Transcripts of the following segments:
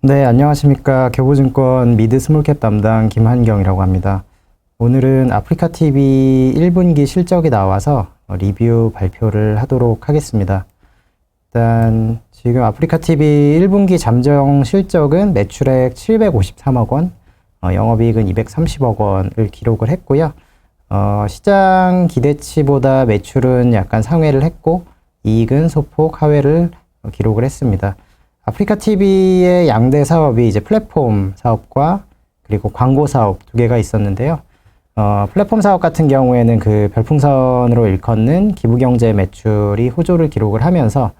네, 안녕하십니까. 교보증권 미드 스몰캡 담당 김한경이라고 합니다. 오늘은 아프리카TV 1분기 실적이 나와서 리뷰 발표를 하도록 하겠습니다. 일단 지금 아프리카TV 1분기 잠정 실적은 매출액 753억 원, 영업이익은 230억 원을 기록을 했고요. 시장 기대치보다 매출은 약간 상회를 했고 이익은 소폭 하회를 기록을 했습니다. 아프리카TV의 양대 사업이 이제 플랫폼 사업과 그리고 광고 사업 두 개가 있었는데요. 플랫폼 사업 같은 경우에는 그 별풍선으로 일컫는 기부경제 매출이 호조를 기록을 하면서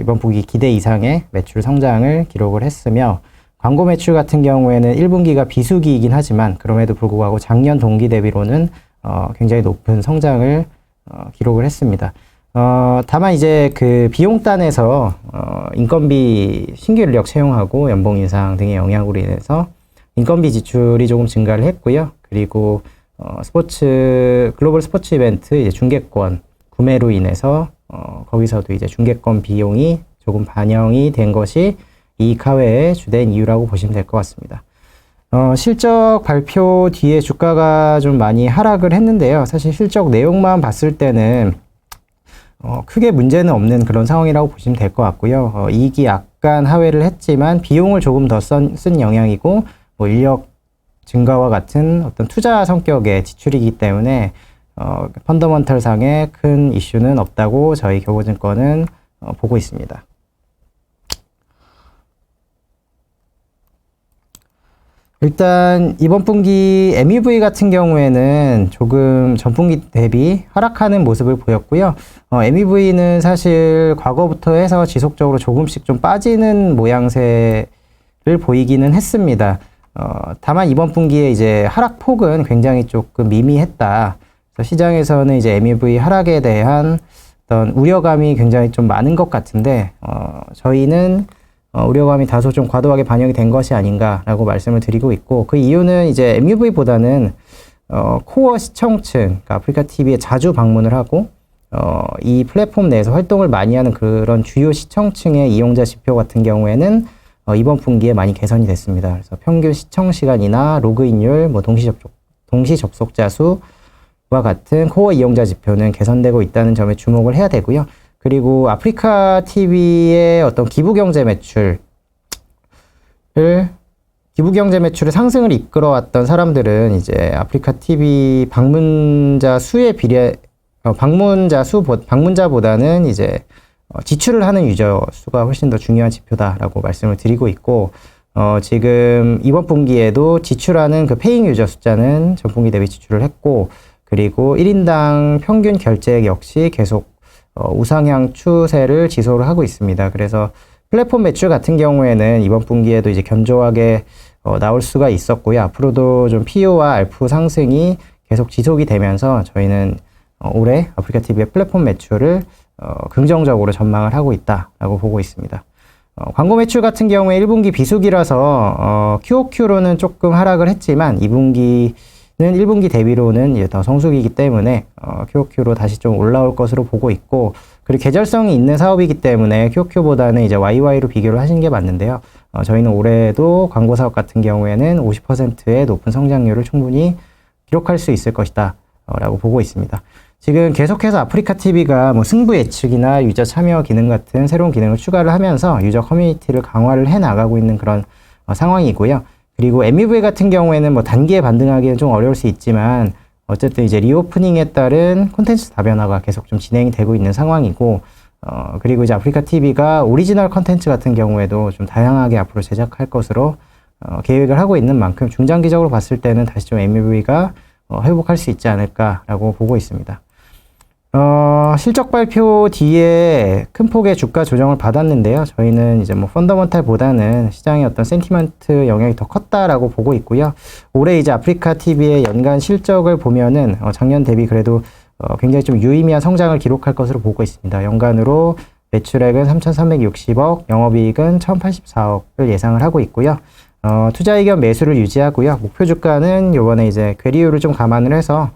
이번 분기 기대 이상의 매출 성장을 기록을 했으며, 광고 매출 같은 경우에는 1분기가 비수기이긴 하지만 그럼에도 불구하고 작년 동기 대비로는 굉장히 높은 성장을 기록을 했습니다. 다만 이제 그 비용단에서 인건비 신규 인력 채용하고 연봉 인상 등의 영향으로 인해서 인건비 지출이 조금 증가를 했고요. 그리고 글로벌 스포츠 이벤트 이제 중계권 구매로 인해서 거기서도 이제 중계권 비용이 조금 반영이 된 것이 이익 하회의 주된 이유라고 보시면 될 것 같습니다. 실적 발표 뒤에 주가가 좀 많이 하락을 했는데요. 사실 실적 내용만 봤을 때는 크게 문제는 없는 그런 상황이라고 보시면 될 것 같고요. 이익이 약간 하회를 했지만 비용을 조금 더 쓴 영향이고, 뭐 인력 증가와 같은 어떤 투자 성격의 지출이기 때문에 펀더먼털 상의 큰 이슈는 없다고 저희 교보증권은 보고 있습니다. 일단 이번 분기 MEV 같은 경우에는 조금 전분기 대비 하락하는 모습을 보였고요. MEV는 사실 과거부터 해서 지속적으로 조금씩 좀 빠지는 모양새를 보이기는 했습니다. 다만 이번 분기에 이제 하락폭은 굉장히 조금 미미했다. 그래서 시장에서는 이제 MEV 하락에 대한 어떤 우려감이 굉장히 좀 많은 것 같은데, 저희는 우려감이 다소 좀 과도하게 반영이 된 것이 아닌가라고 말씀을 드리고 있고, 그 이유는 이제 MEV보다는 코어 시청층, 그러니까 아프리카TV에 자주 방문을 하고 이 플랫폼 내에서 활동을 많이 하는 그런 주요 시청층의 이용자 지표 같은 경우에는 이번 분기에 많이 개선이 됐습니다. 그래서 평균 시청 시간이나 로그인율, 뭐 동시 접속자 수와 같은 코어 이용자 지표는 개선되고 있다는 점에 주목을 해야 되고요. 그리고 아프리카TV의 어떤 기부경제 매출의 상승을 이끌어왔던 사람들은 이제 아프리카TV 방문자 수에 비례, 방문자보다는 이제 지출을 하는 유저 수가 훨씬 더 중요한 지표다라고 말씀을 드리고 있고, 지금 이번 분기에도 지출하는 그 페잉 유저 숫자는 전분기 대비 지출을 했고, 그리고 1인당 평균 결제액 역시 계속 우상향 추세를 지속을 하고 있습니다. 그래서 플랫폼 매출 같은 경우에는 이번 분기에도 이제 견조하게 나올 수가 있었고요. 앞으로도 좀 PO와 ARPU 상승이 계속 지속이 되면서 저희는 올해 아프리카TV의 플랫폼 매출을 긍정적으로 전망을 하고 있다라고 보고 있습니다. 광고 매출 같은 경우에 1분기 비수기라서 QOQ로는 조금 하락을 했지만 2분기는 1분기 대비로는 이제 더 성수기이기 때문에 QOQ로 다시 좀 올라올 것으로 보고 있고, 그리고 계절성이 있는 사업이기 때문에 QOQ보다는 이제 YY로 비교를 하시는 게 맞는데요. 저희는 올해도 광고 사업 같은 경우에는 50%의 높은 성장률을 충분히 기록할 수 있을 것이다 라고 보고 있습니다. 지금 계속해서 아프리카TV가 뭐 승부 예측이나 유저 참여 기능 같은 새로운 기능을 추가를 하면서 유저 커뮤니티를 강화를 해 나가고 있는 그런 상황이고요. 그리고 MEV 같은 경우에는 뭐 단기에 반등하기는 좀 어려울 수 있지만 어쨌든 이제 리오프닝에 따른 콘텐츠 다변화가 계속 좀 진행이 되고 있는 상황이고, 그리고 이제 아프리카TV가 오리지널 콘텐츠 같은 경우에도 좀 다양하게 앞으로 제작할 것으로 계획을 하고 있는 만큼 중장기적으로 봤을 때는 다시 좀 MEV가 회복할 수 있지 않을까라고 보고 있습니다. 실적 발표 뒤에 큰 폭의 주가 조정을 받았는데요. 저희는 이제 뭐 펀더먼탈보다는 시장의 어떤 센티먼트 영향이 더 컸다라고 보고 있고요. 올해 이제 아프리카TV의 연간 실적을 보면은 작년 대비 그래도 굉장히 좀 유의미한 성장을 기록할 것으로 보고 있습니다. 연간으로 매출액은 3,360억, 영업이익은 1,084억을 예상을 하고 있고요. 투자 의견 매수를 유지하고요. 목표 주가는 요번에 이제 괴리율을 좀 감안을 해서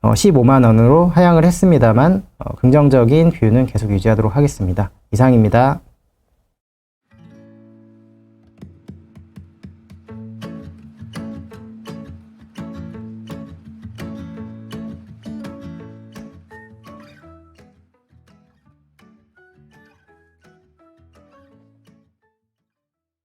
15만 원으로 하향을 했습니다만 긍정적인 뷰는 계속 유지하도록 하겠습니다. 이상입니다.